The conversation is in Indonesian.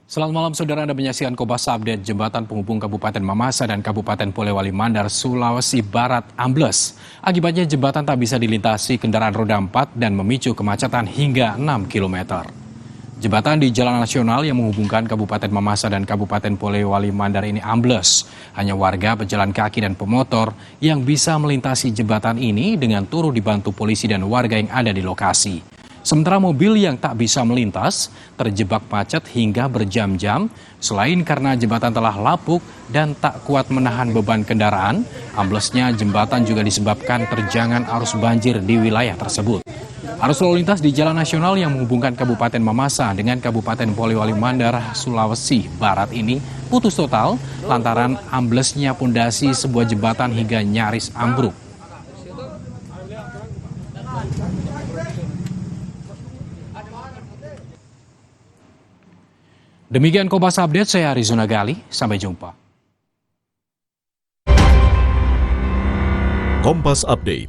Selamat malam saudara, Anda menyaksikan Kompas Update. Jembatan penghubung Kabupaten Mamasa dan Kabupaten Polewali Mandar, Sulawesi Barat ambles. Akibatnya jembatan tak bisa dilintasi kendaraan roda 4 dan memicu kemacetan hingga 6 km. Jembatan di Jalan Nasional yang menghubungkan Kabupaten Mamasa dan Kabupaten Polewali Mandar ini ambles. Hanya warga, pejalan kaki dan pemotor yang bisa melintasi jembatan ini dengan turut dibantu polisi dan warga yang ada di lokasi. Sementara mobil yang tak bisa melintas terjebak macet hingga berjam-jam. Selain karena jembatan telah lapuk dan tak kuat menahan beban kendaraan, amblesnya jembatan juga disebabkan terjangan arus banjir di wilayah tersebut. Arus lalu lintas di Jalan Nasional yang menghubungkan Kabupaten Mamasa dengan Kabupaten Polewali Mandar, Sulawesi Barat ini putus total lantaran amblesnya pondasi sebuah jembatan hingga nyaris ambruk. Demikian Kompas Update, saya Arizona Gali. Sampai jumpa. Kompas Update.